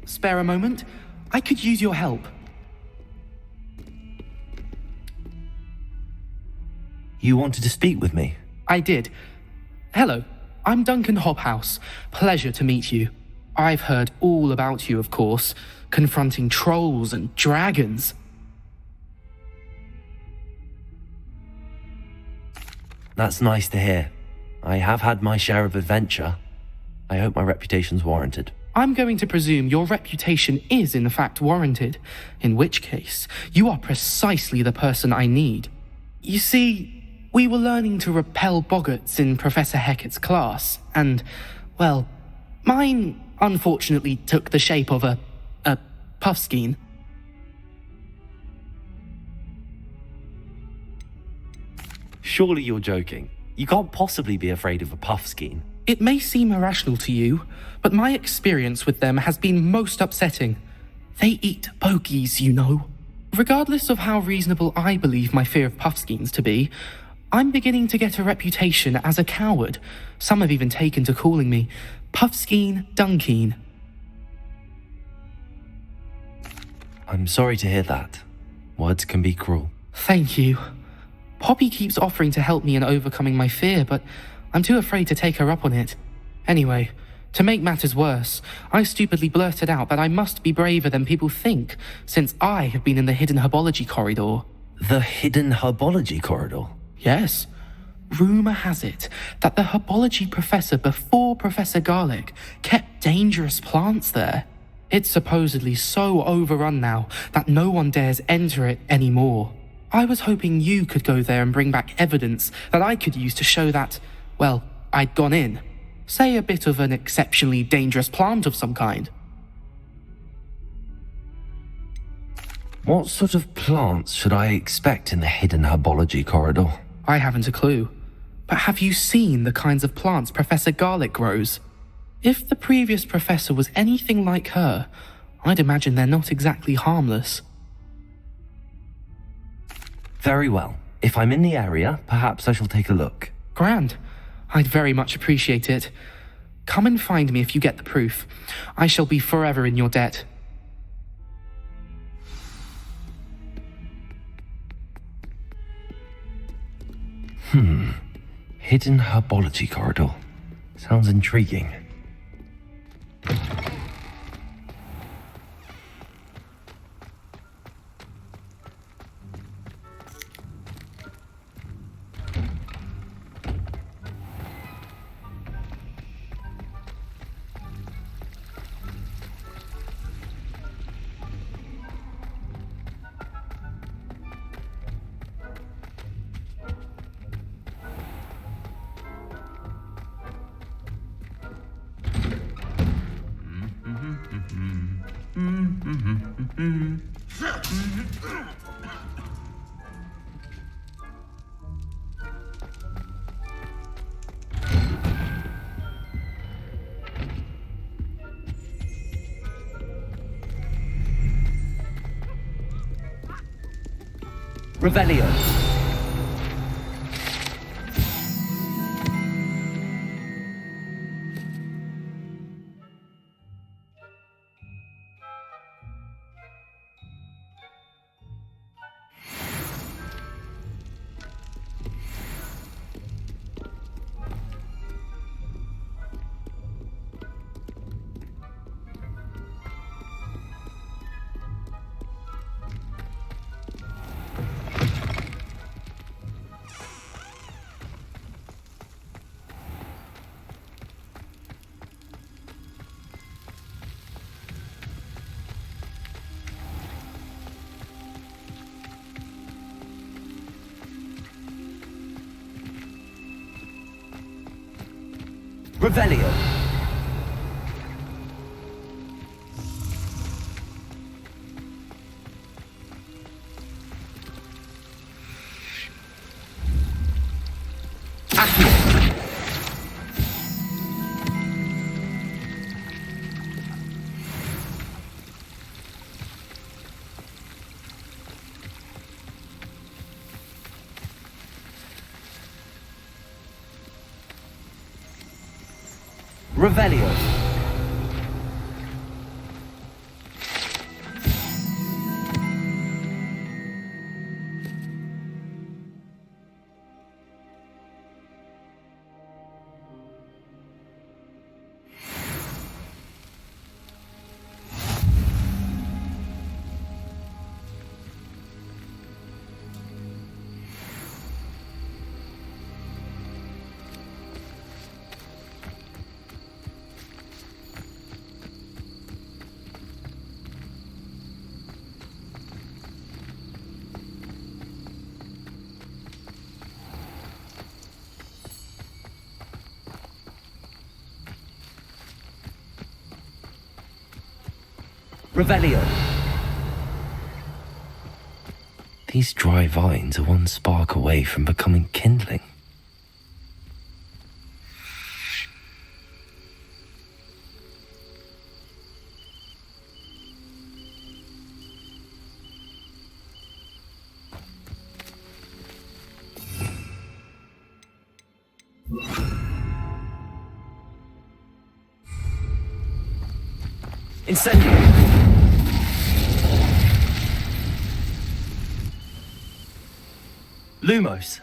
Spare a moment? I could use your help. You wanted to speak with me? I did. Hello, I'm Duncan Hobhouse. Pleasure to meet you. I've heard all about you, of course, confronting trolls and dragons. That's nice to hear. I have had my share of adventure. I hope my reputation's warranted. I'm going to presume your reputation is in fact warranted, in which case, you are precisely the person I need. You see, we were learning to repel boggarts in Professor Hecat's class, and, well, mine unfortunately took the shape of a puffskein. Surely you're joking. You can't possibly be afraid of a puffskein. It may seem irrational to you, but my experience with them has been most upsetting. They eat bogies, you know. Regardless of how reasonable I believe my fear of puffskeins to be, I'm beginning to get a reputation as a coward. Some have even taken to calling me Puffskein Dunkeen. I'm sorry to hear that. Words can be cruel. Thank you. Poppy keeps offering to help me in overcoming my fear, but I'm too afraid to take her up on it. Anyway, to make matters worse, I stupidly blurted out that I must be braver than people think, since I have been in the hidden herbology corridor. The hidden herbology corridor? Yes. Rumour has it that the herbology professor before Professor Garlic kept dangerous plants there. It's supposedly so overrun now that no one dares enter it anymore. I was hoping you could go there and bring back evidence that I could use to show that, well, I'd gone in. Say a bit of an exceptionally dangerous plant of some kind. What sort of plants should I expect in the hidden herbology corridor? I haven't a clue. But have you seen the kinds of plants Professor Garlic grows? If the previous professor was anything like her, I'd imagine they're not exactly harmless. Very well. If I'm in the area, perhaps I shall take a look. Grand. I'd very much appreciate it. Come and find me if you get the proof. I shall be forever in your debt. Hidden herbology corridor. Sounds intriguing. Revelio. Revelio. Revelio. Revelio. These dry vines are one spark away from becoming kindling. Incendio! Lumos!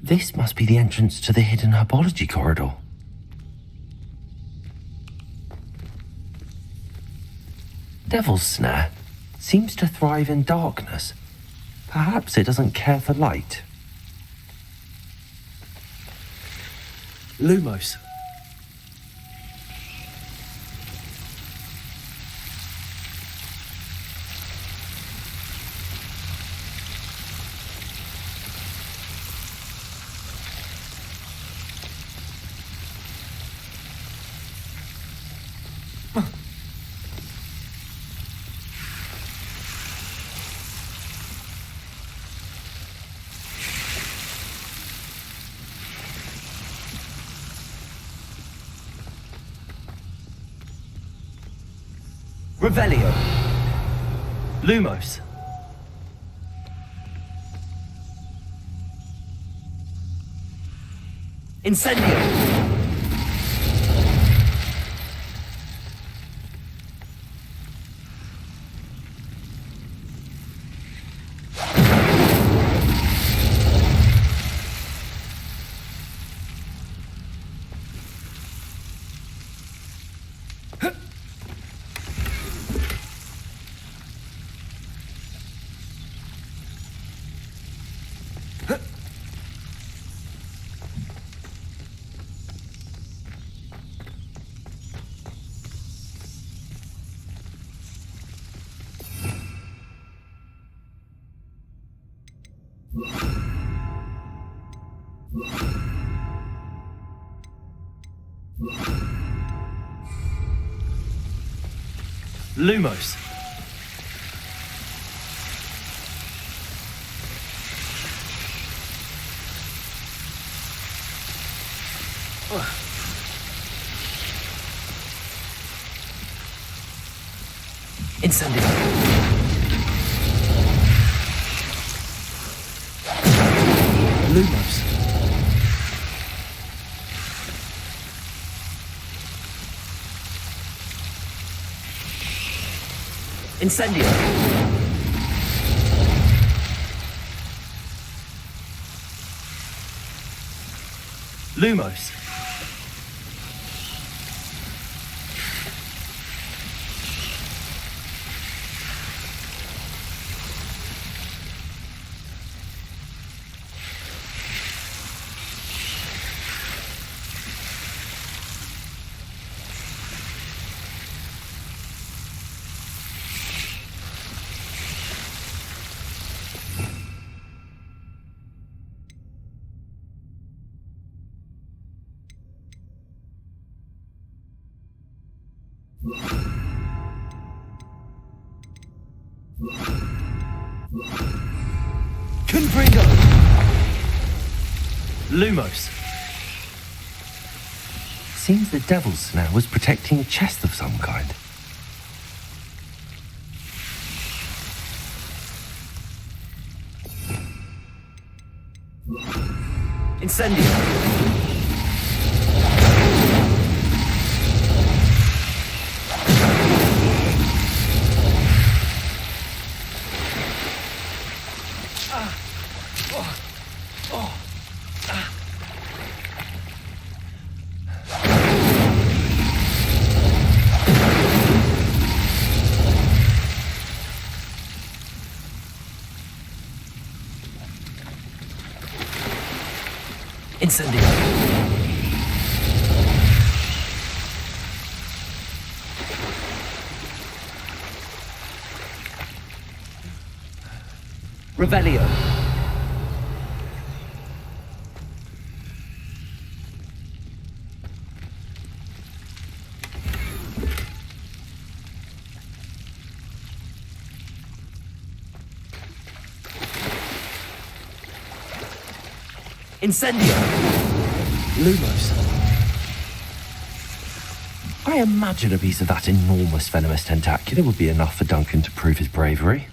This must be the entrance to the hidden herbology corridor. Devil's Snare seems to thrive in darkness. Perhaps it doesn't care for light. Lumos. Revelio. Lumos. Incendio. Lumos. Incendio. Lumos. Incendio. Lumos. Confringo. Lumos. Seems the Devil's Snare was protecting a chest of some kind. Incendio. Incendio. Revelio. Incendio! Lumos. I imagine a piece of that enormous venomous tentacular would be enough for Duncan to prove his bravery.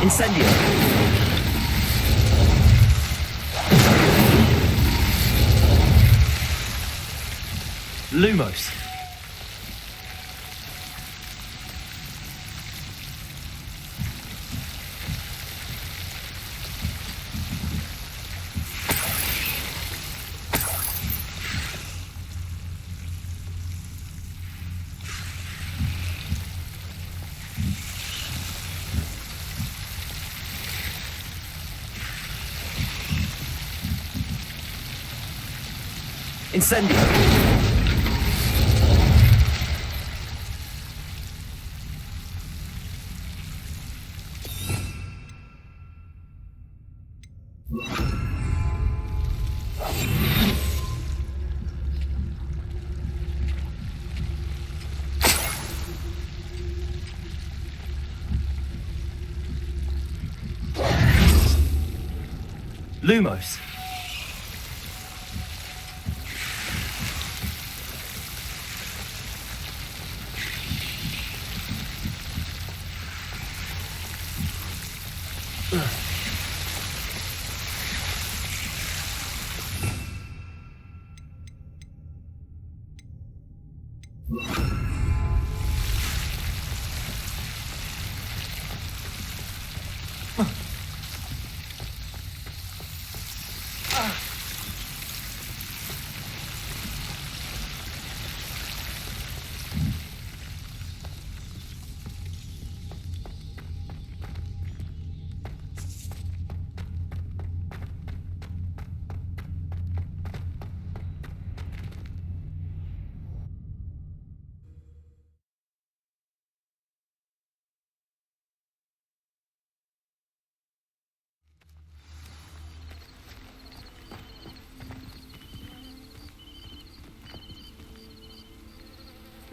Incendio! Lumos. Incendio! Lumos.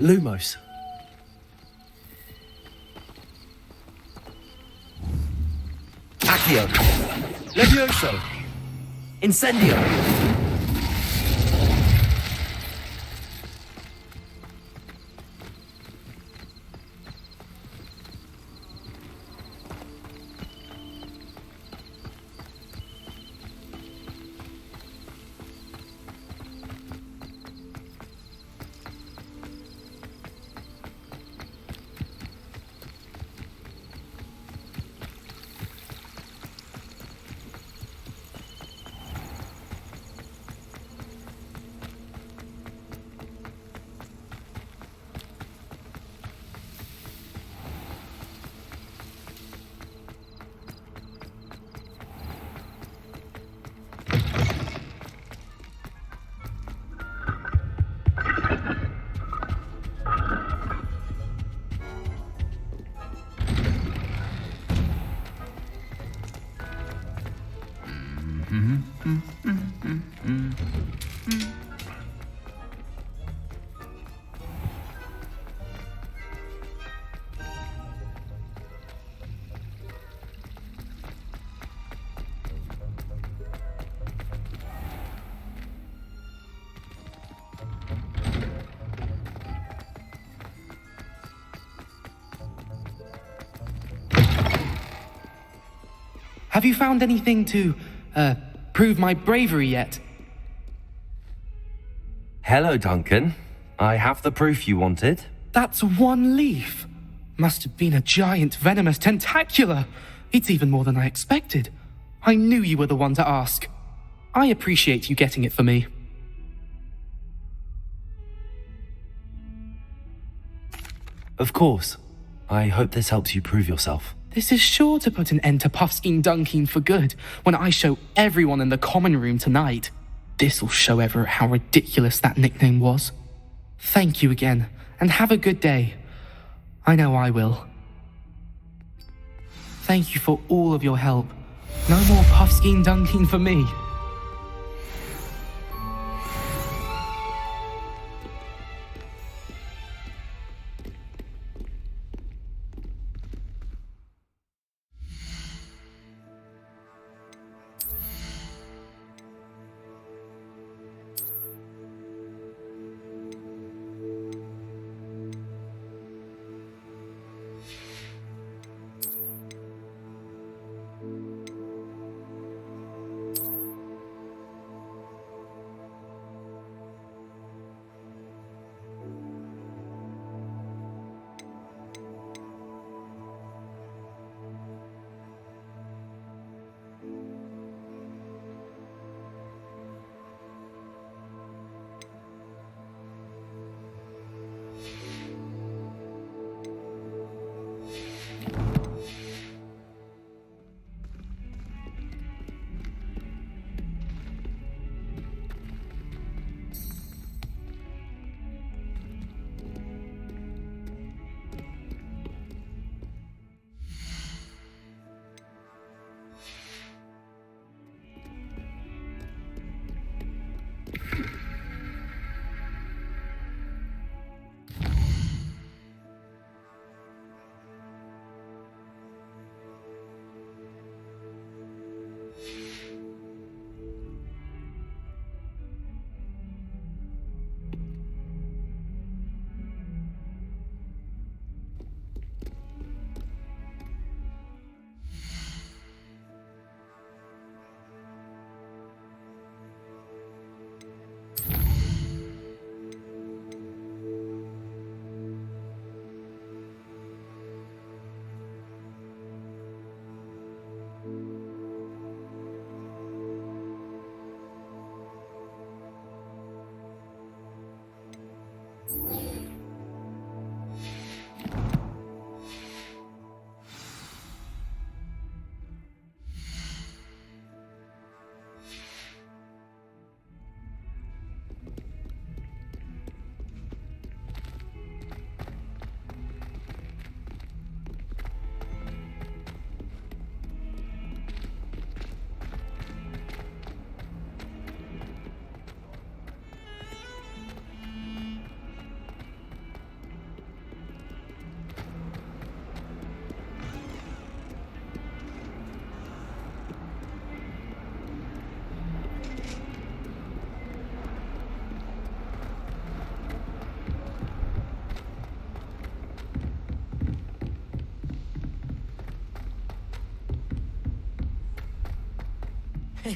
Lumos. Accio. Levioso. Incendio. Have you found anything to, prove my bravery yet? Hello, Duncan. I have the proof you wanted. That's one leaf. Must have been a giant venomous tentacula. It's even more than I expected. I knew you were the one to ask. I appreciate you getting it for me. Of course. I hope this helps you prove yourself. This is sure to put an end to Puffskein Dunkeen for good when I show everyone in the common room tonight. This'll show Everett how ridiculous that nickname was. Thank you again, and have a good day. I know I will. Thank you for all of your help. No more puffskein dunking for me.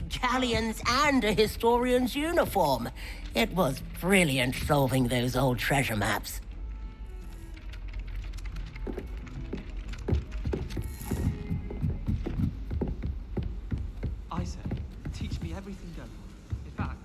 Galleons and a historian's uniform. It was brilliant solving those old treasure maps. I said, teach me everything going on. In fact,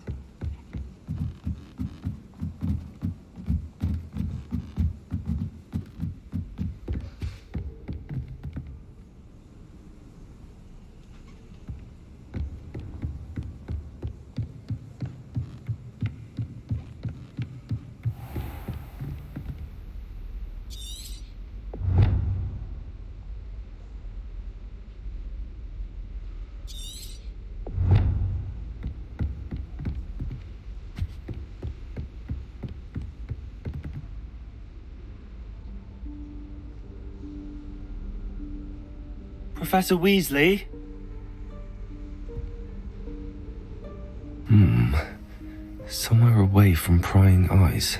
Professor Weasley? Somewhere away from prying eyes.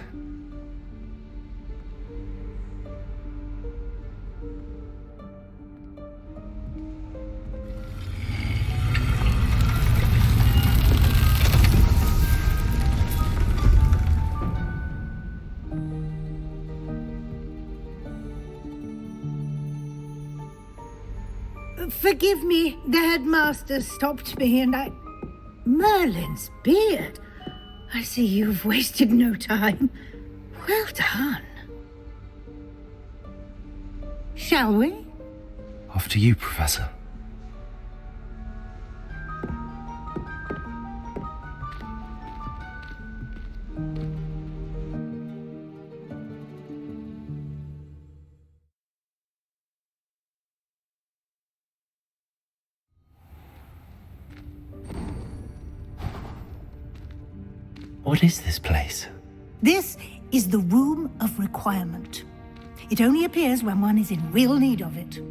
Forgive me, the headmaster stopped me and I... Merlin's beard. I see you've wasted no time. Well done. Shall we? After you, Professor. What is this place? This is the Room of Requirement. It only appears when one is in real need of it.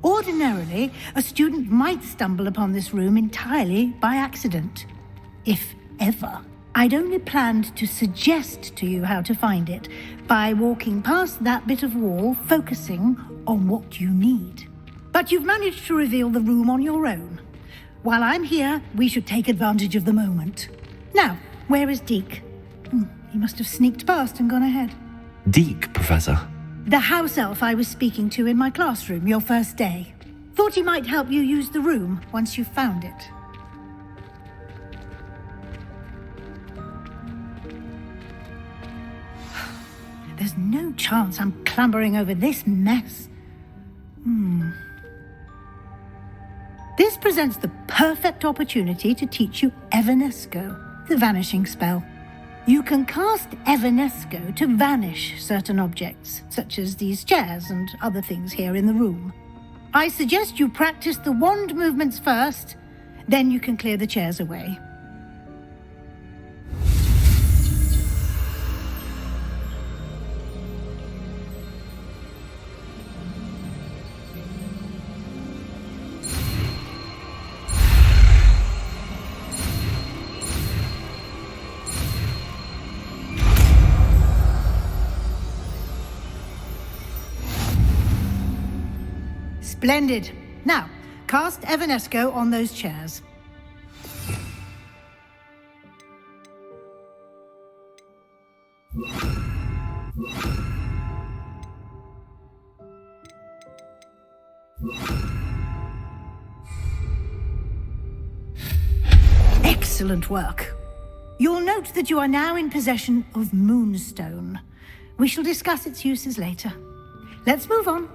Ordinarily, a student might stumble upon this room entirely by accident. If ever. I'd only planned to suggest to you how to find it by walking past that bit of wall, focusing on what you need. But you've managed to reveal the room on your own. While I'm here, we should take advantage of the moment. Now, where is Deke? He must have sneaked past and gone ahead. Deke, Professor. The house elf I was speaking to in my classroom your first day. Thought he might help you use the room once you found it. There's no chance I'm clambering over this mess. This presents the perfect opportunity to teach you Evanesco, the vanishing spell. You can cast Evanesco to vanish certain objects, such as these chairs and other things here in the room. I suggest you practice the wand movements first, then you can clear the chairs away. Splendid. Now, cast Evanesco on those chairs. Excellent work. You'll note that you are now in possession of Moonstone. We shall discuss its uses later. Let's move on.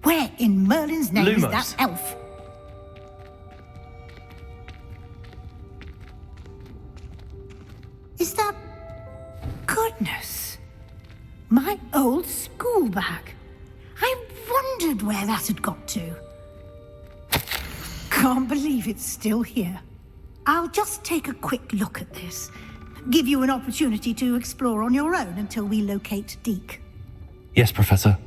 Where in Merlin's name is that elf? Is that... Goodness. My old school bag. I wondered where that had got to. Can't believe it's still here. I'll just take a quick look at this. Give you an opportunity to explore on your own until we locate Deke. Yes, Professor.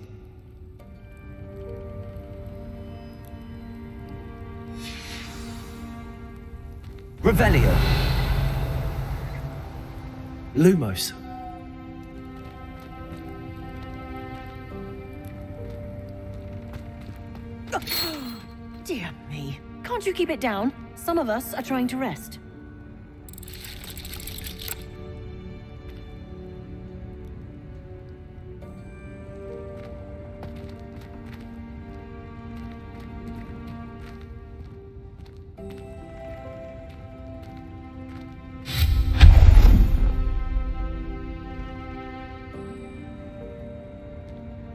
Revelio. Lumos. Dear me. Can't you keep it down? Some of us are trying to rest.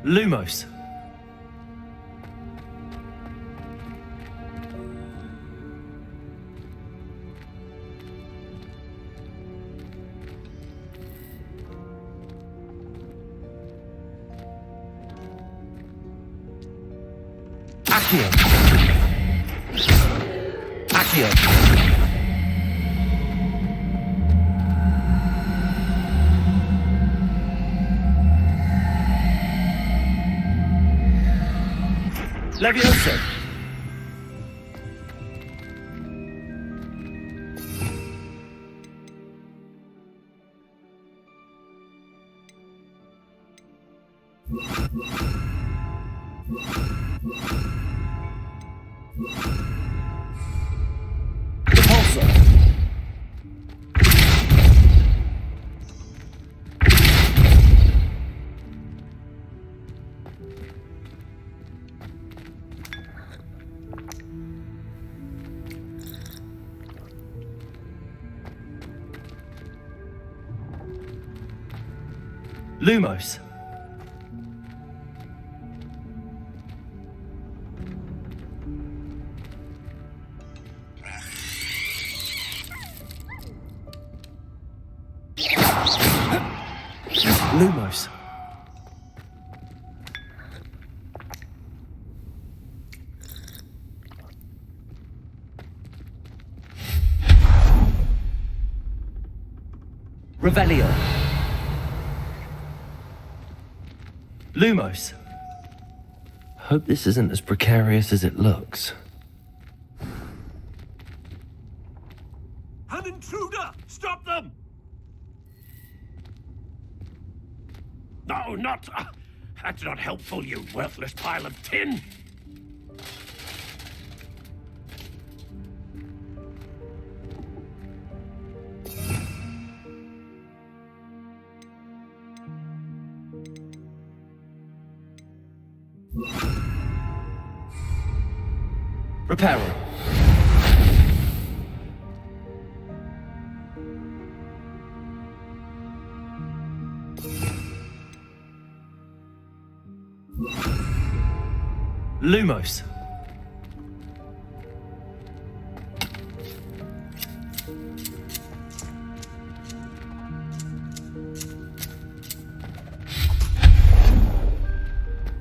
Lumos. Accio. Accio. Levioso. Repulsor. Lumos. Lumos. Revelio. Lumos. Hope this isn't as precarious as it looks. An intruder! Stop them! No, not... that's not helpful, you worthless pile of tin! Reparo. Lumos.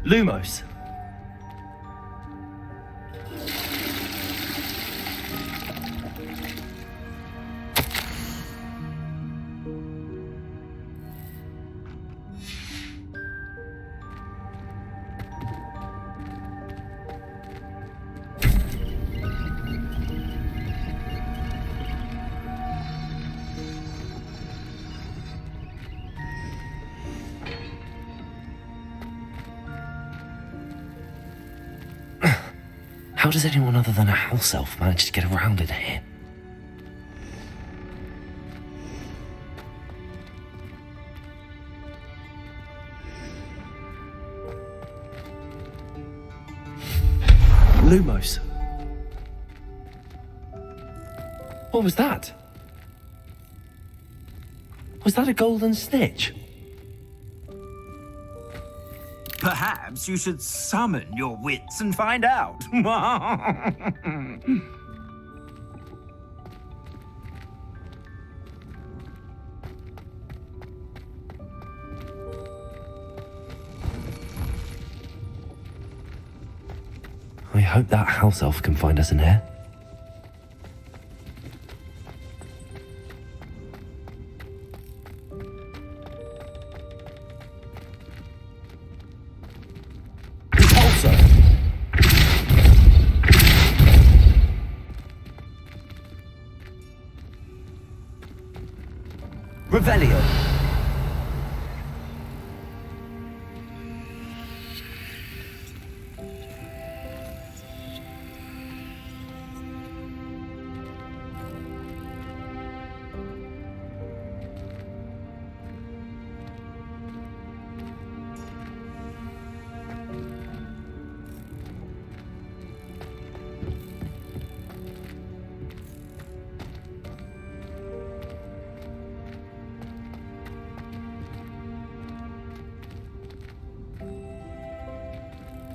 Lumos. How does anyone other than a house elf manage to get around in here? Lumos. What was that? Was that a golden snitch? Perhaps you should summon your wits and find out. I hope that house elf can find us in here. Revelio.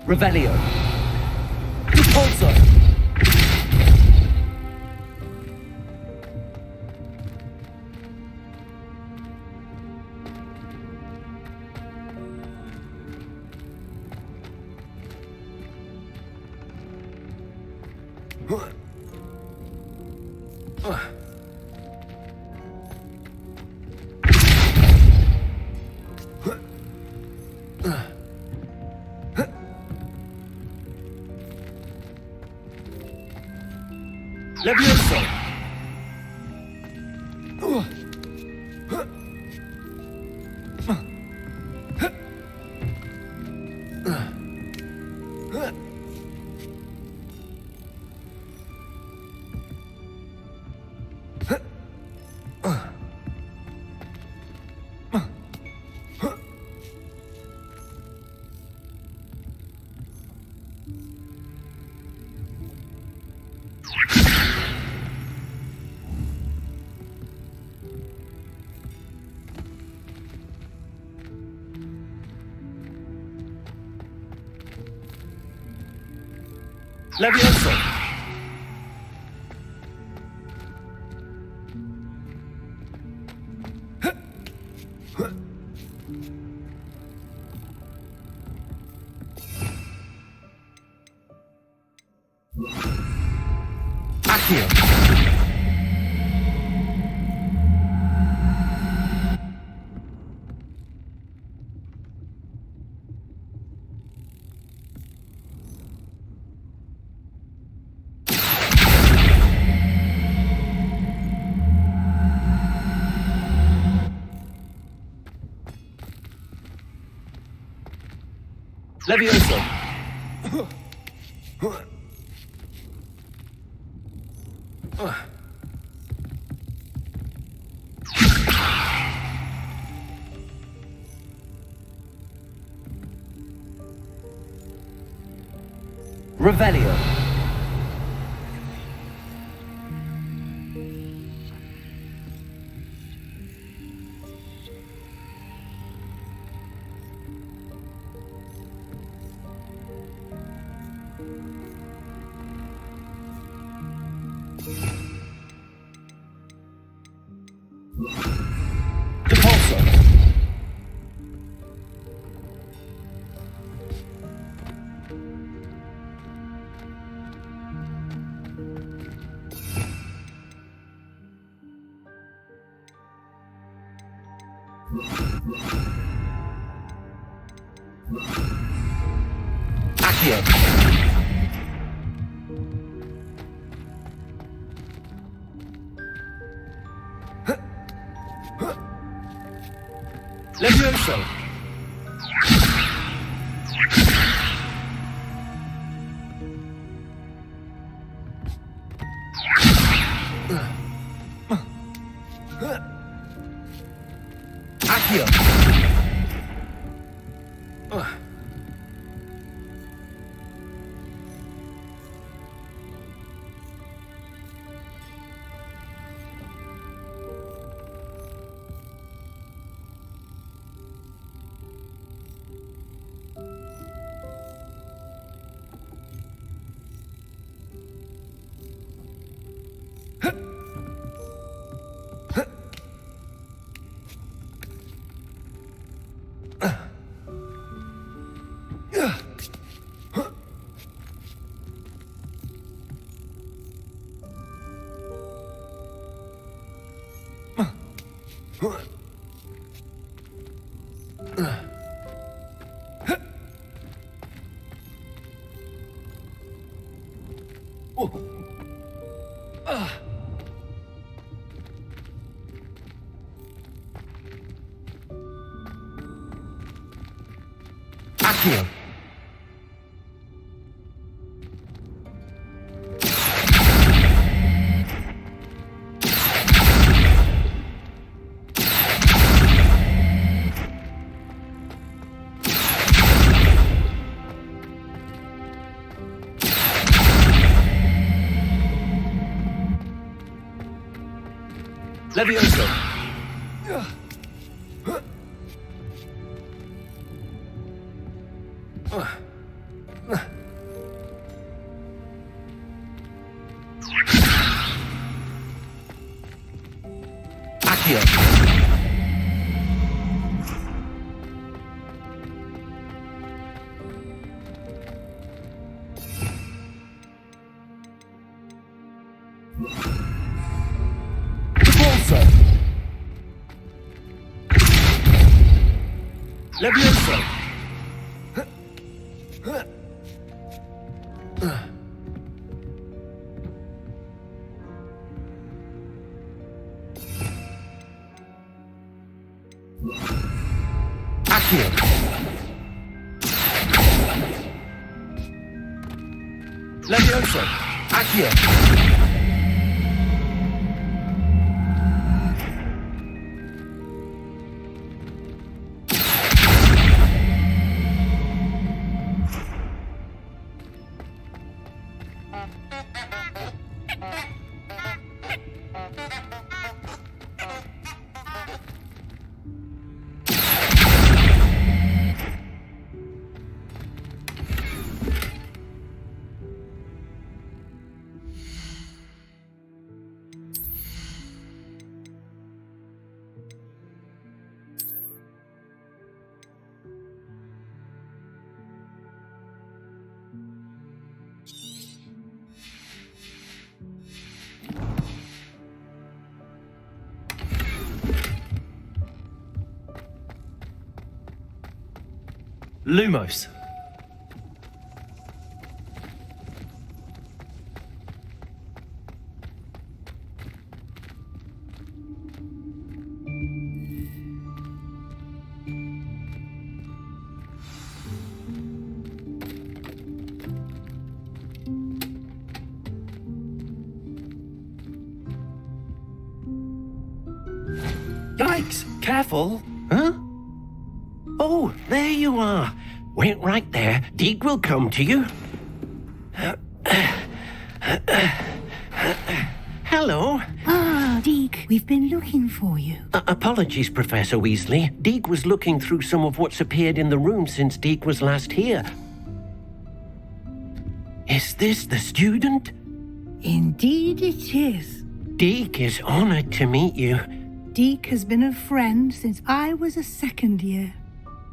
Revelio. Repulsor. Levioso. Levioso. Accio. Levioso! Revelio. Depulso. Accio. Levioso. Accio. Accio. Levioso. Accio. Depulso. Levioso. Accio. Levioso. Accio. Lumos. Yikes! Careful! Huh? Oh, there you are. Wait right there. Deke will come to you. Hello. Ah, Deke, we've been looking for you. Apologies, Professor Weasley. Deke was looking through some of what's appeared in the room since Deke was last here. Is this the student? Indeed it is. Deke is honored to meet you. Deke has been a friend since I was a second year.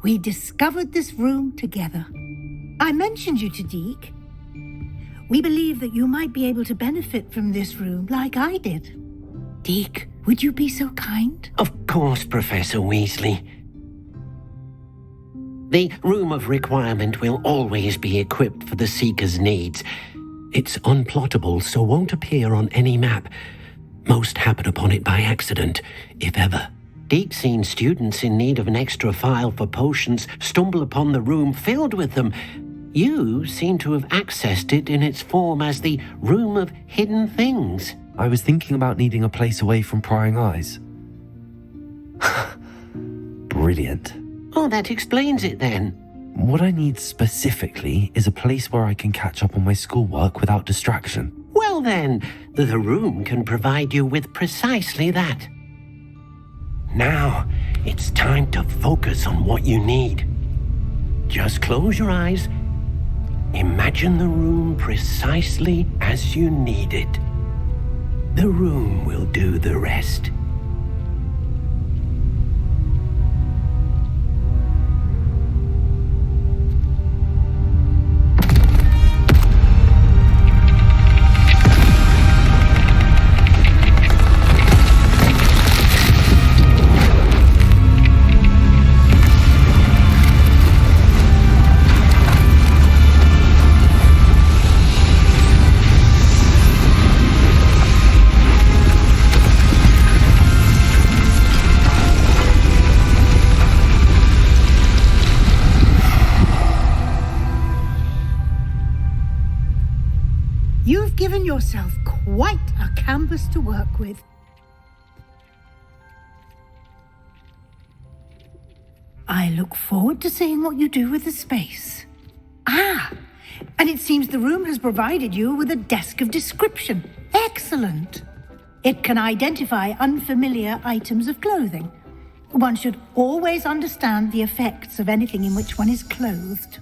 We discovered this room together. I mentioned you to Deke. We believe that you might be able to benefit from this room like I did. Deke, would you be so kind? Of course, Professor Weasley. The Room of Requirement will always be equipped for the Seeker's needs. It's unplottable, so won't appear on any map. Most happen upon it by accident, if ever. Deke's seen students in need of an extra file for potions stumble upon the room filled with them. You seem to have accessed it in its form as the Room of Hidden Things. I was thinking about needing a place away from prying eyes. Brilliant. Oh, that explains it then. What I need specifically is a place where I can catch up on my schoolwork without distraction. Well then, the room can provide you with precisely that. Now, it's time to focus on what you need. Just close your eyes. Imagine the room precisely as you need it. The room will do the rest. You've given yourself quite a canvas to work with. I look forward to seeing what you do with the space. Ah, and it seems the room has provided you with a desk of description. Excellent. It can identify unfamiliar items of clothing. One should always understand the effects of anything in which one is clothed.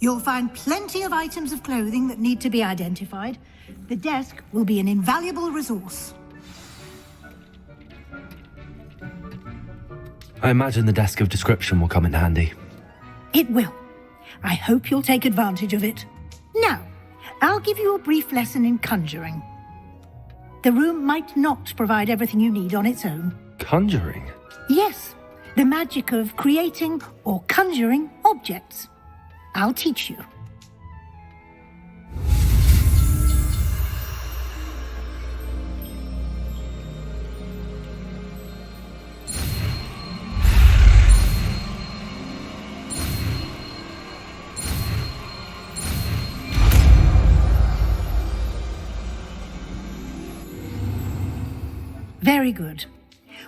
You'll find plenty of items of clothing that need to be identified. The desk will be an invaluable resource. I imagine the desk of description will come in handy. It will. I hope you'll take advantage of it. Now, I'll give you a brief lesson in conjuring. The room might not provide everything you need on its own. Conjuring? Yes, the magic of creating or conjuring objects. I'll teach you. Very good.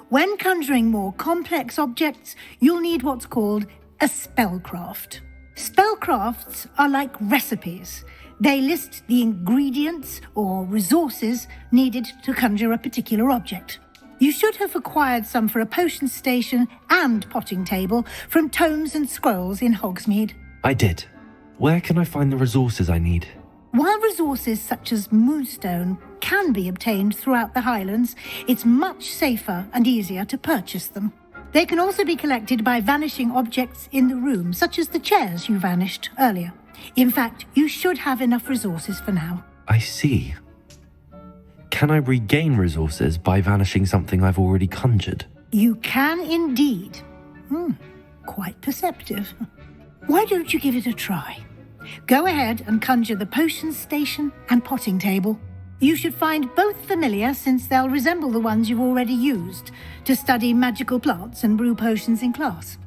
When conjuring more complex objects, you'll need what's called a spellcraft. Spellcrafts are like recipes. They list the ingredients or resources needed to conjure a particular object. You should have acquired some for a potion station and potting table from tomes and scrolls in Hogsmeade. I did. Where can I find the resources I need? While resources such as moonstone can be obtained throughout the Highlands, it's much safer and easier to purchase them. They can also be collected by vanishing objects in the room, such as the chairs you vanished earlier. In fact, you should have enough resources for now. I see. Can I regain resources by vanishing something I've already conjured? You can indeed. Quite perceptive. Why don't you give it a try? Go ahead and conjure the potions station and potting table. You should find both familiar, since they'll resemble the ones you've already used to study magical plants and brew potions in class.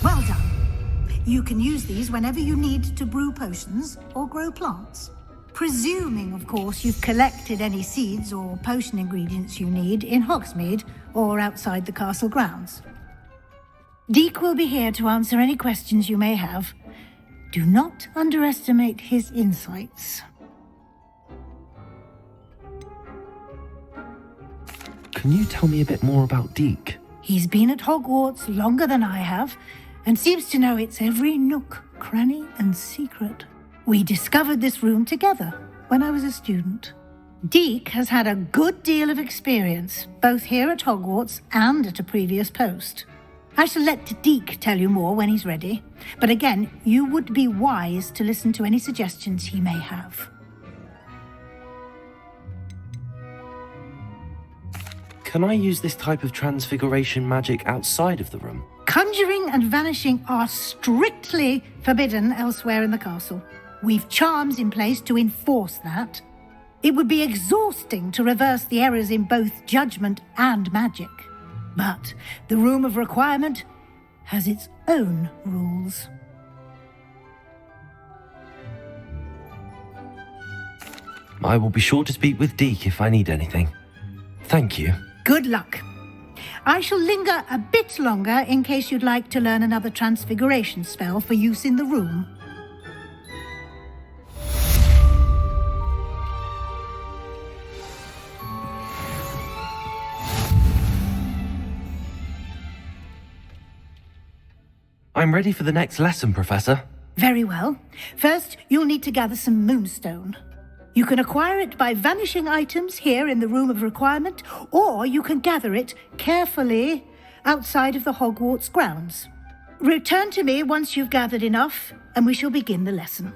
Well done. You can use these whenever you need to brew potions or grow plants. Presuming, of course, you've collected any seeds or potion ingredients you need in Hogsmeade or outside the castle grounds. Deek will be here to answer any questions you may have. Do not underestimate his insights. Can you tell me a bit more about Deek? He's been at Hogwarts longer than I have, and seems to know its every nook, cranny, and secret. We discovered this room together when I was a student. Deek has had a good deal of experience, both here at Hogwarts and at a previous post. I shall let Deek tell you more when he's ready, but again, you would be wise to listen to any suggestions he may have. Can I use this type of transfiguration magic outside of the room? Conjuring and vanishing are strictly forbidden elsewhere in the castle. We've charms in place to enforce that. It would be exhausting to reverse the errors in both judgment and magic. But the Room of Requirement has its own rules. I will be sure to speak with Deek if I need anything. Thank you. Good luck. I shall linger a bit longer in case you'd like to learn another transfiguration spell for use in the room. I'm ready for the next lesson, Professor. Very well. First, you'll need to gather some moonstone. You can acquire it by vanishing items here in the Room of Requirement, or you can gather it carefully outside of the Hogwarts grounds. Return to me once you've gathered enough, and we shall begin the lesson.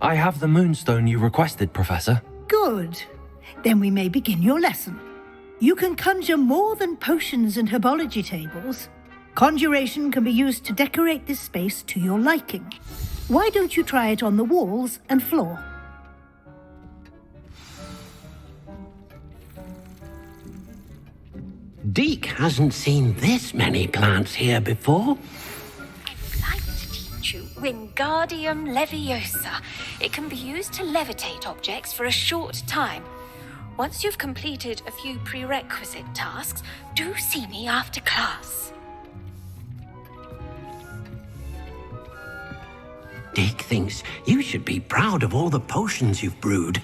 I have the moonstone you requested, Professor. Good. Then we may begin your lesson. You can conjure more than potions and herbology tables. Conjuration can be used to decorate this space to your liking. Why don't you try it on the walls and floor? Deke hasn't seen this many plants here before. I'd like to teach you Wingardium Leviosa. It can be used to levitate objects for a short time. Once you've completed a few prerequisite tasks, do see me after class. Deke thinks you should be proud of all the potions you've brewed.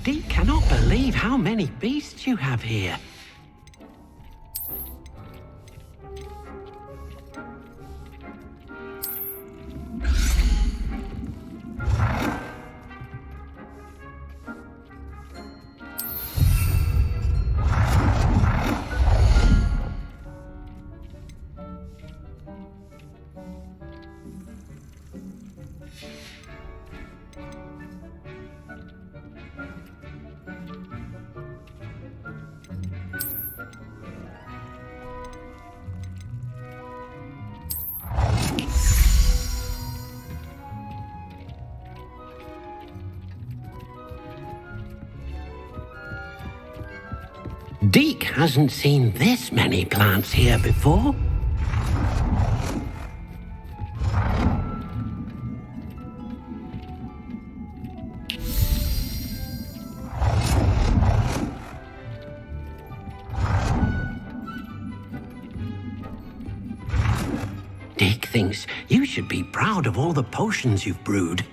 Deke cannot believe how many beasts you have here. Deke hasn't seen this many plants here before. Deke thinks you should be proud of all the potions you've brewed.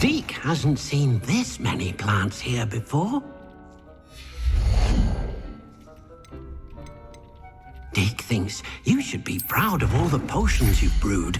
Deke hasn't seen this many plants here before. Deke thinks you should be proud of all the potions you've brewed.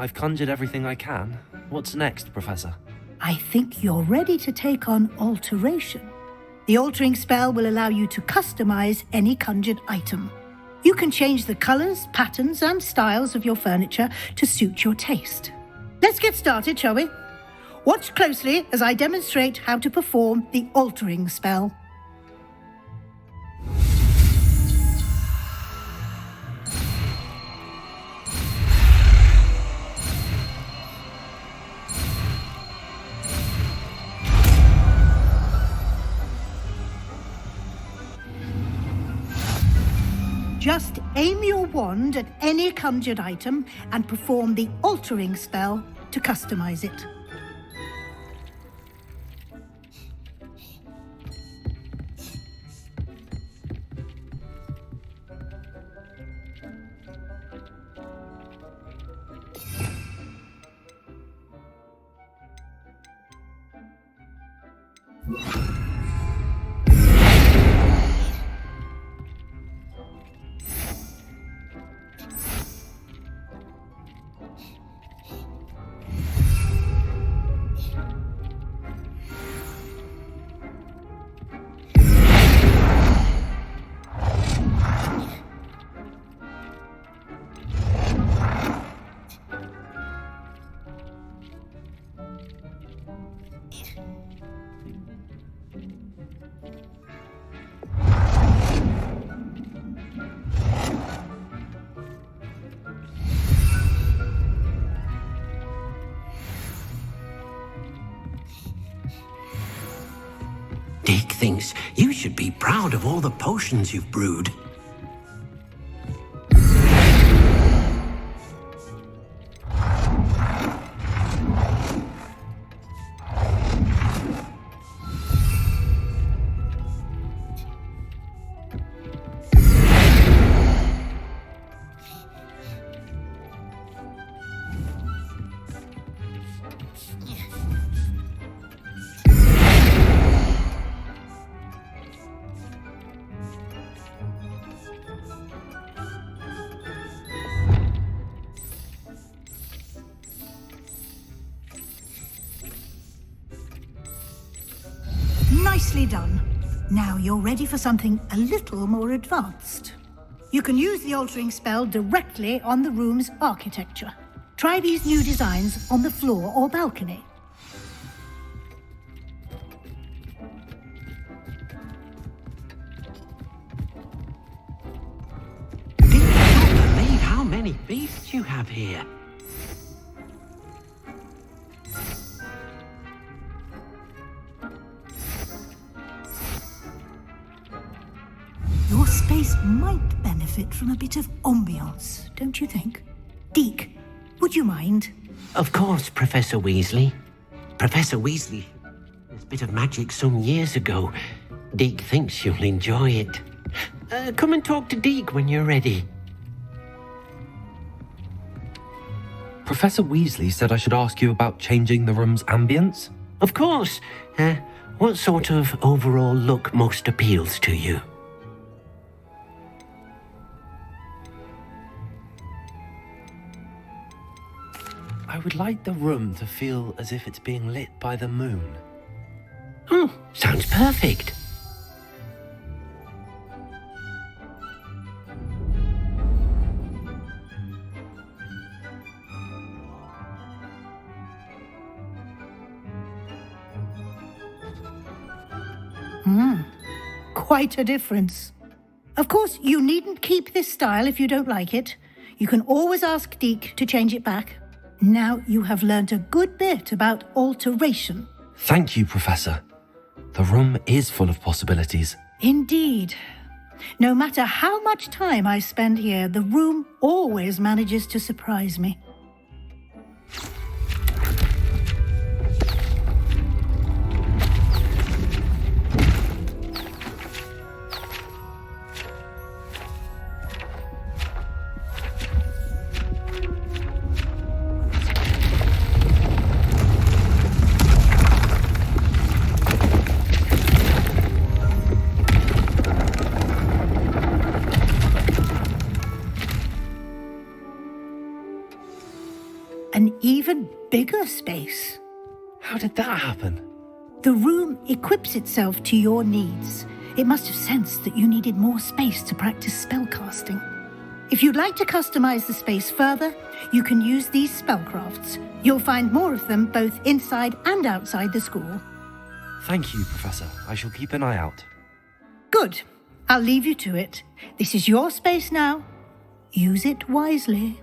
I've conjured everything I can. What's next, Professor? I think you're ready to take on alteration. The altering spell will allow you to customize any conjured item. You can change the colors, patterns, and styles of your furniture to suit your taste. Let's get started, shall we? Watch closely as I demonstrate how to perform the altering spell. Just aim your wand at any conjured item and perform the altering spell to customize it. Dick thinks you should be proud of all the potions you've brewed. Nicely done. Now you're ready for something a little more advanced. You can use the altering spell directly on the room's architecture. Try these new designs on the floor or balcony. Dick can't believe how many beasts you have here. Your space might benefit from a bit of ambiance, don't you think? Deke, would you mind? Of course, Professor Weasley. Professor Weasley, this bit of magic some years ago. Deke thinks you'll enjoy it. Come and talk to Deke when you're ready. Professor Weasley said I should ask you about changing the room's ambience? Of course. What sort of overall look most appeals to you? I would like the room to feel as if it's being lit by the moon. Oh, sounds perfect. Quite a difference. Of course, you needn't keep this style if you don't like it. You can always ask Deke to change it back. Now you have learnt a good bit about alteration. Thank you, Professor. The room is full of possibilities. Indeed. No matter how much time I spend here, the room always manages to surprise me. an even bigger space. How did that happen? The room equips itself to your needs. It must have sensed that you needed more space to practice spellcasting. If you'd like to customize the space further, you can use these spellcrafts. You'll find more of them both inside and outside the school. Thank you, Professor. I shall keep an eye out. Good. I'll leave you to it. This is your space now. Use it wisely.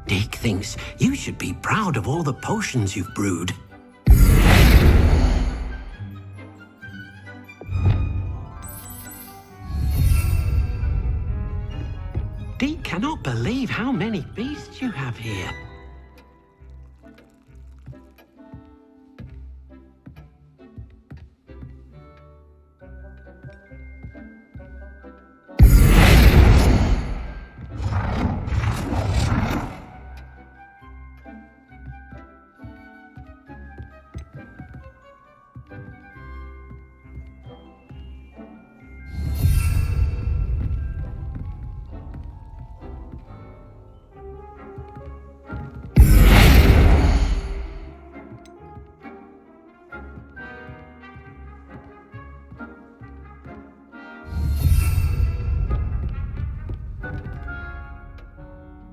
Dick thinks you should be proud of all the potions you've brewed. Dick cannot believe how many beasts you have here.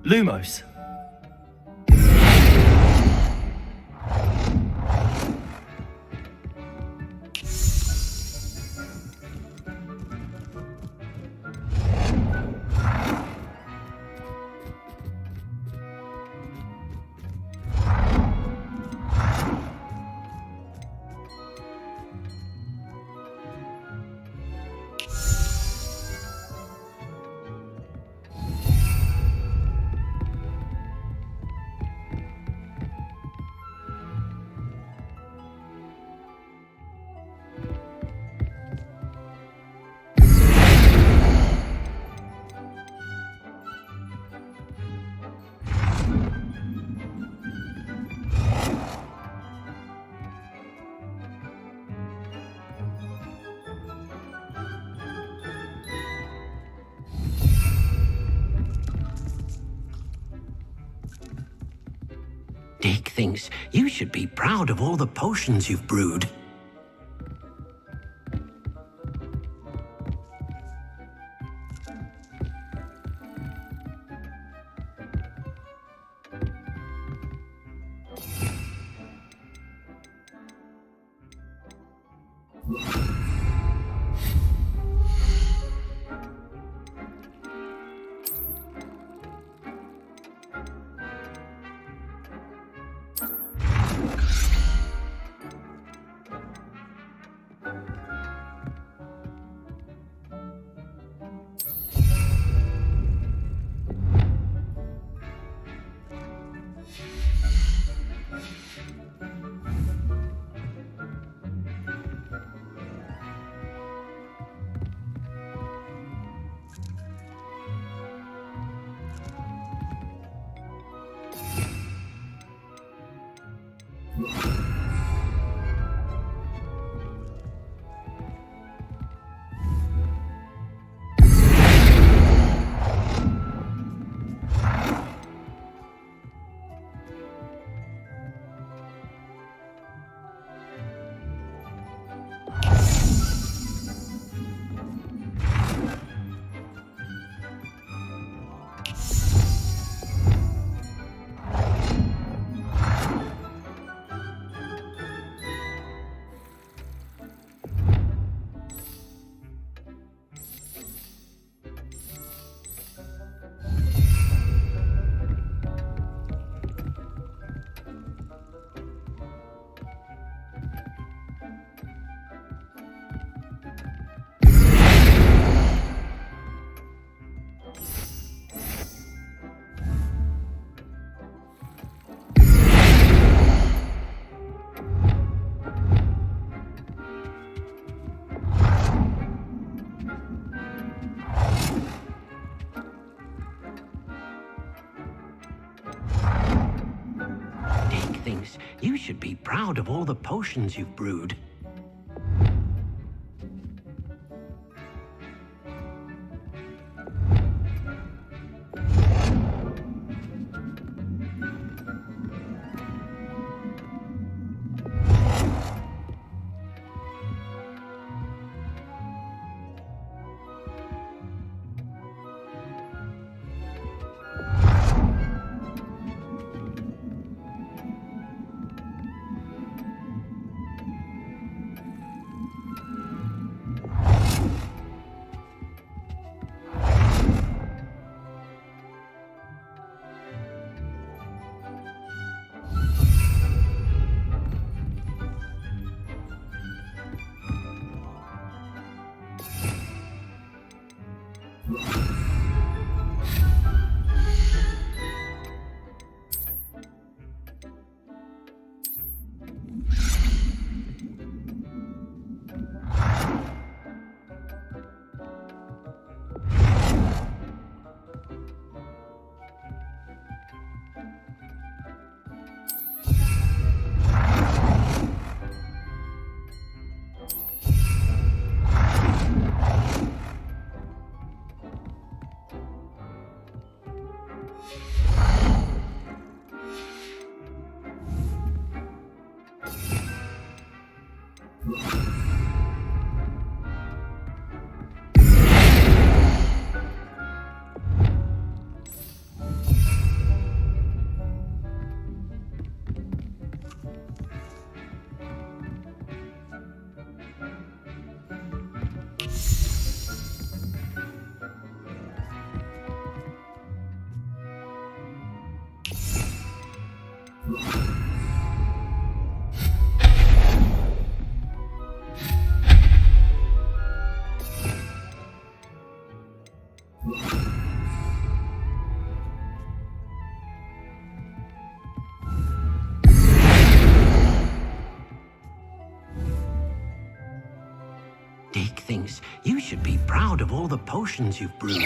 Lumos. Dick thinks you should be proud of all the potions you've brewed. you should be proud of all the potions you've brewed. Dick thinks you should be proud of all the potions you've brewed.